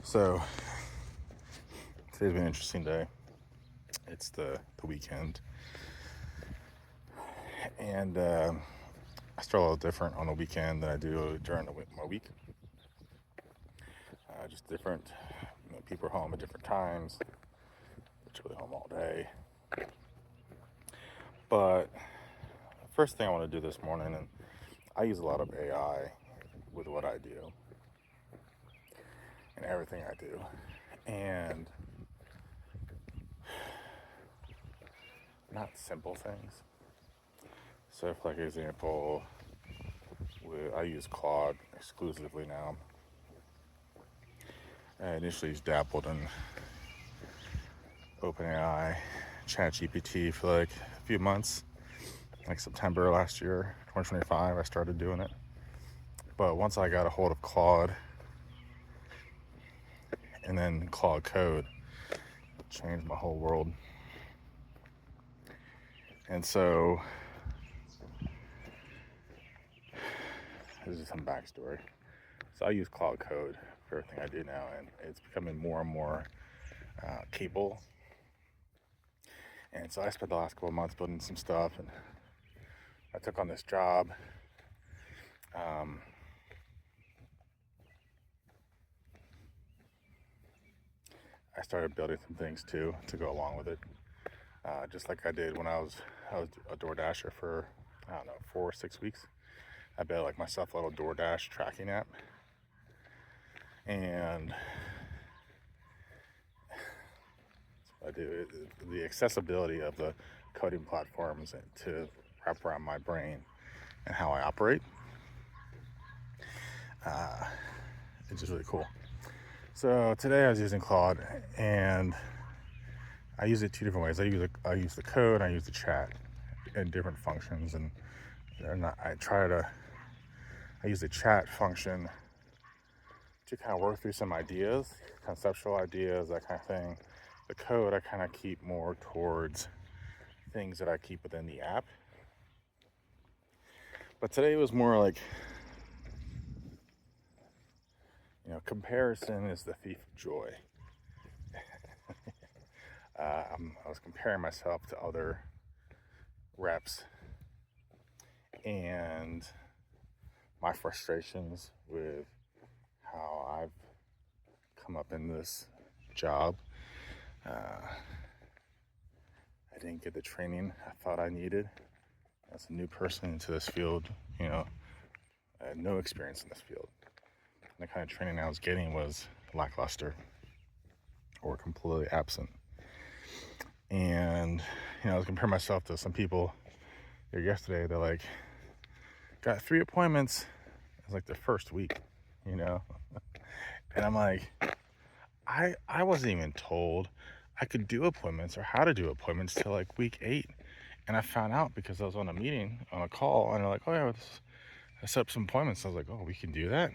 So today's been an interesting day. It's the weekend, and I start a little different on the weekend than I do during my week. Just different. People are home at different times. They're typically home all day. But the first thing I want to do this morning, and I use a lot of AI with what I do and everything I do, and not simple things. So, for like example, I use Claude exclusively now. I initially dabbled in OpenAI, ChatGPT for like a few months, like September last year, 2025. I started doing it. But once I got a hold of Claude and then Claude Code, it changed my whole world. And so, this is some backstory. So I use Claude Code for everything I do now, and it's becoming more and more capable. And so I spent the last couple of months building some stuff, and I took on this job. I started building some things too to go along with it, just like I did when I was a DoorDasher for 4 or 6 weeks. I built like myself a little DoorDash tracking app, and I do the accessibility of the coding platforms to wrap around my brain and how I operate. It's just really cool. So today I was using Claude, and I use it two different ways. I use the code, and I use the chat in different functions, and I use the chat function to kind of work through some ideas, conceptual ideas, that kind of thing. The code I kind of keep more towards things that I keep within the app. But today was more like, comparison is the thief of joy. I was comparing myself to other reps and my frustrations with how I've come up in this job. I didn't get the training I thought I needed as a new person into this field. I had no experience in this field. And the kind of training I was getting was lackluster or completely absent. And I was comparing myself to some people here yesterday. They're like, got 3 appointments. It's like the first week, And I'm like, I wasn't even told I could do appointments or how to do appointments till like week 8. And I found out because I was on a call, and they're like, oh yeah, I set up some appointments. I was like, oh, we can do that?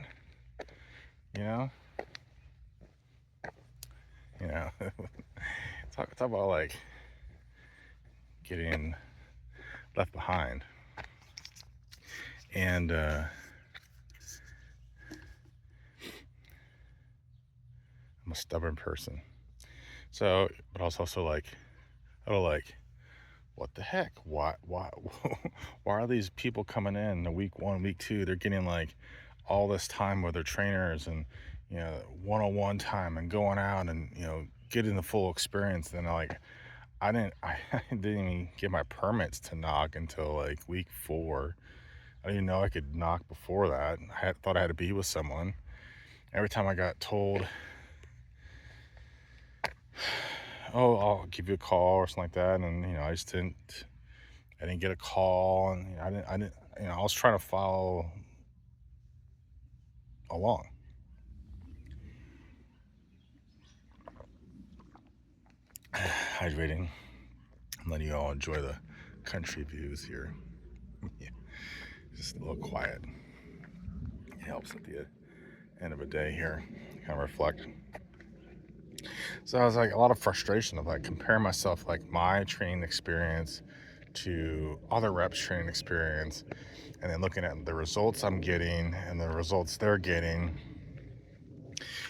Talk about like getting left behind. And I'm a stubborn person. So, but I was also like, what the heck? Why why are these people coming in week 1, week 2? They're getting like all this time with their trainers and one-on-one time and going out and getting the full experience. Then I didn't even get my permits to knock until like week 4. I didn't even know I could knock before that. I thought I had to be with someone. Every time I got told, oh, I'll give you a call or something like that, and I didn't get a call, and I didn't I was trying to follow along. Hydrating. I'm letting you all enjoy the country views here. Yeah, just a little quiet. It helps at the end of a day here, kind of reflect. So I was like, a lot of frustration of like comparing myself, like my training experience to other reps' training experience, and then looking at the results I'm getting and the results they're getting,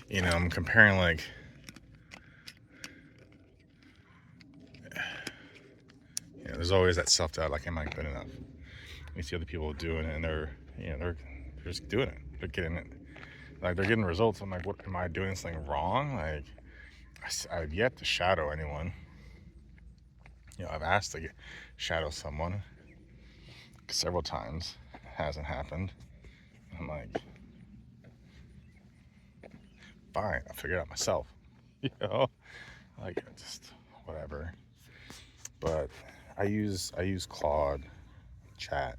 You know, I'm comparing like, you know, there's always that self-doubt, like, am I good enough? You see other people doing it, and they're just doing it. They're getting it, like, they're getting results. I'm like, what, am I doing something wrong? Like, I've yet to shadow anyone. You know, I've asked to shadow someone several times. It hasn't happened. I'm like, fine, I'll figure it out myself. You know, like, just whatever. But I use Claude chat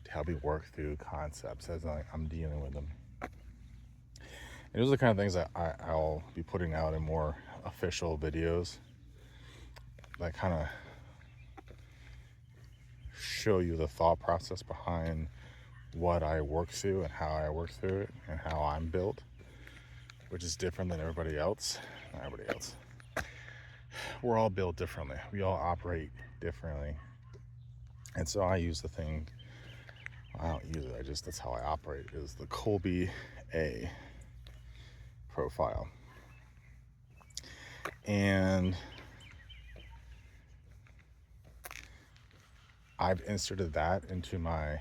to help me work through concepts as I'm dealing with them. And those are the kind of things that I'll be putting out in more official videos that kind of show you the thought process behind what I work through and how I work through it and how I'm built, which is different than everybody else. Not everybody else. We're all built differently. We all operate differently. And so I use the thing, I don't use it, that's how I operate, is the Colby A profile. And I've inserted that into my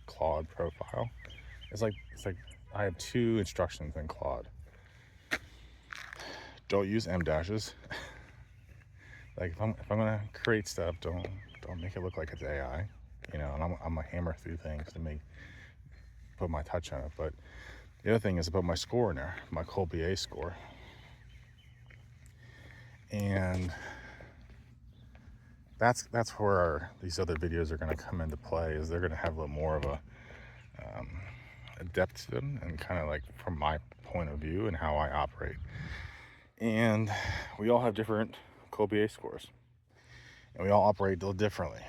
Claude profile. It's like I have 2 instructions in Claude. Don't use M dashes. Like, if I'm gonna create stuff, don't make it look like it's AI. You know, and I'm gonna hammer through things to put my touch on it. But the other thing is, I put my score in there, my Colby A score. And that's where these other videos are going to come into play, is they're going to have a little more of a depth to them, and kind of like from my point of view and how I operate. And we all have different Colby A scores, and we all operate a little differently.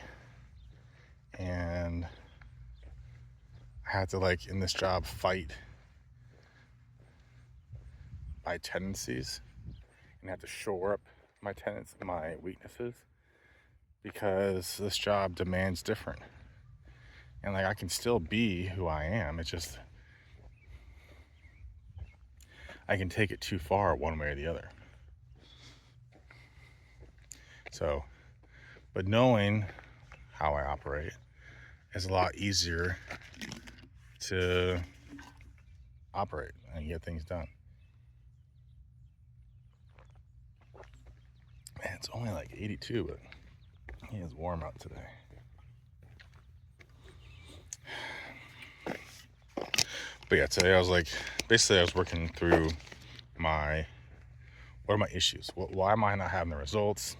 And I had to, like, in this job, fight my tendencies and have to shore up my weaknesses, because this job demands different. And like, I can still be who I am. It's just I can take it too far one way or the other. So, but knowing how I operate is a lot easier to operate and get things done. Man, it's only like 82, but it is warm out today. But yeah, today I was like, basically I was working through what are my issues? Why am I not having the results?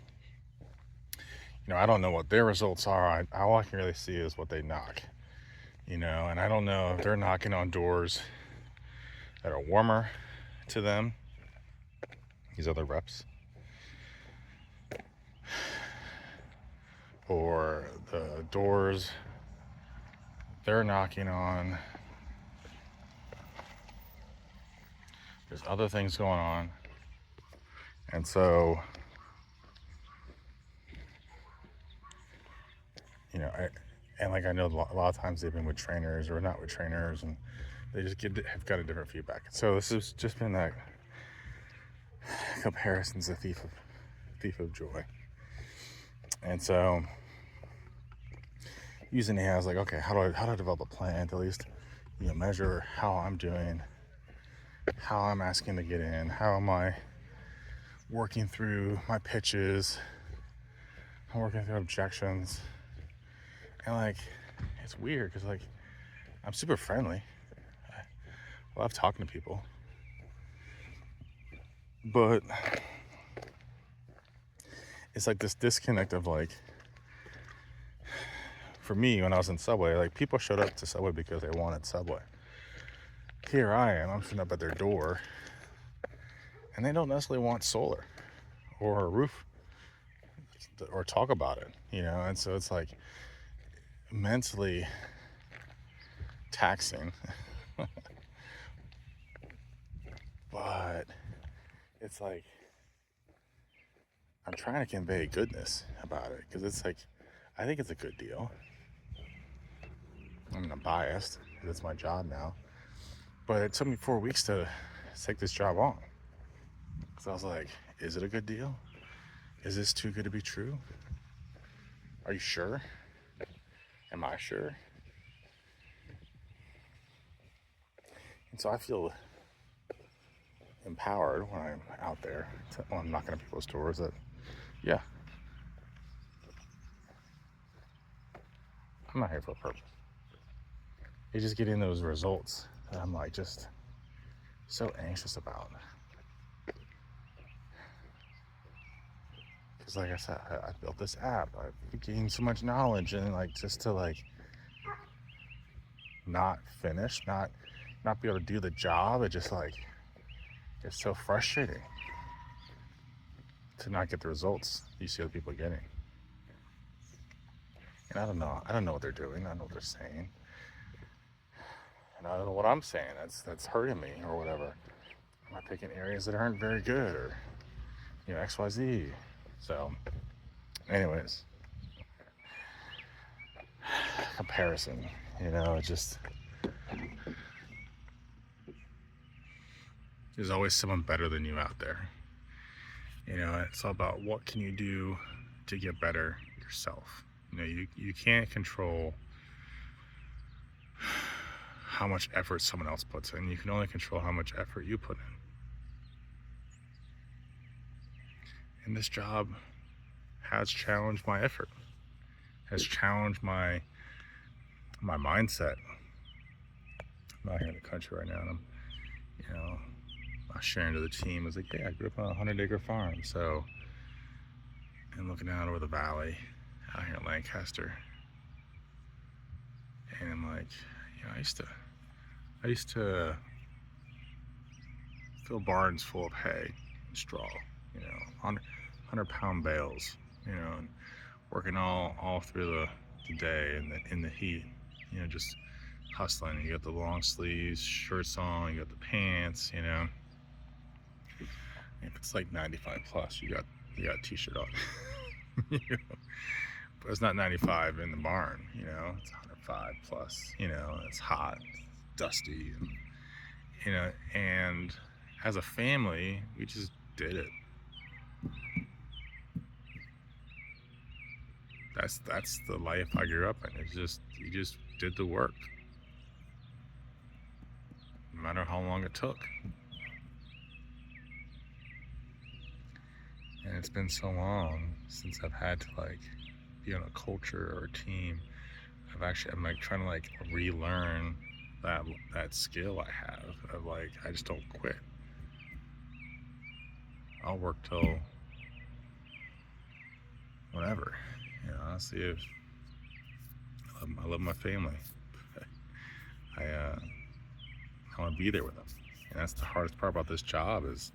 You know, I don't know what their results are. All I can really see is what they knock. You know, and I don't know if they're knocking on doors that are warmer to them, these other reps, or the doors they're knocking on, there's other things going on. And so, you know, I know a lot of times they've been with trainers or not with trainers, and they just have got a different feedback. So this has just been that comparison's a thief of joy. And so using AI, I was like, okay, how do I develop a plan to at least, you know, measure how I'm doing, how I'm asking to get in, how am I working through my pitches, I'm working through objections. And like, it's weird because like, I'm super friendly. I love talking to people. But it's like this disconnect of like, for me, when I was in Subway, like, people showed up to Subway because they wanted Subway. Here I am, I'm sitting up at their door, and they don't necessarily want solar or a roof or talk about it, you know? And so it's like mentally taxing. But it's like, I'm trying to convey goodness about it, because it's like, I think it's a good deal. I mean, I'm biased because it's my job now, but it took me 4 weeks to take this job on. Because I was like, is it a good deal? Is this too good to be true? Are you sure? Am I sure? And so I feel empowered when I'm out there, when I'm knocking on people's doors, that, yeah, I'm not here for a purpose. It's just getting those results that I'm like just so anxious about. Because like I said, I built this app, I've gained so much knowledge, and like just to like not finish, not be able to do the job, it just like, it's so frustrating to not get the results you see other people getting. And I don't know what they're doing, I don't know what they're saying, and I don't know what I'm saying that's hurting me or whatever. Am I picking areas that aren't very good, or XYZ? So anyways, comparison, it just, there's always someone better than you out there. It's all about what can you do to get better yourself. You can't control how much effort someone else puts in. You can only control how much effort you put in. And this job has challenged my effort, has challenged my mindset. I'm out here in the country right now, and I'm sharing to the team. I was like, yeah, I grew up on a 100-acre farm, so, and looking out over the valley out here in Lancaster, and I'm like, I used to fill barns full of hay and straw, 100-pound bales, and working all through the day in the heat, just hustling. You got the long sleeves, shirts on, you got the pants, If it's like 95 plus, you got a t-shirt on. But it's not 95 in the barn, it's 105 plus, it's hot, it's dusty, and as a family, we just did it. That's the life I grew up in. It's just, you just did the work, no matter how long it took. And it's been so long since I've had to be on a culture or a team. I'm trying to relearn that skill I have of I just don't quit. I'll work till whatever. Honestly, if I love my family, I want to be there with them, and that's the hardest part about this job, is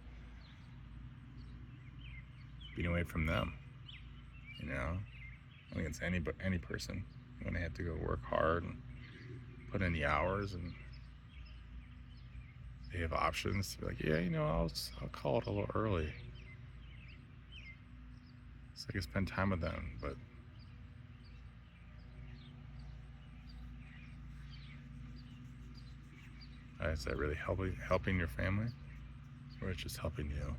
being away from them. I think it's any person when they have to go work hard and put in the hours, and they have options to be like, yeah, I'll call it a little early so I can spend time with them. But is that really helping your family, or it's just helping you?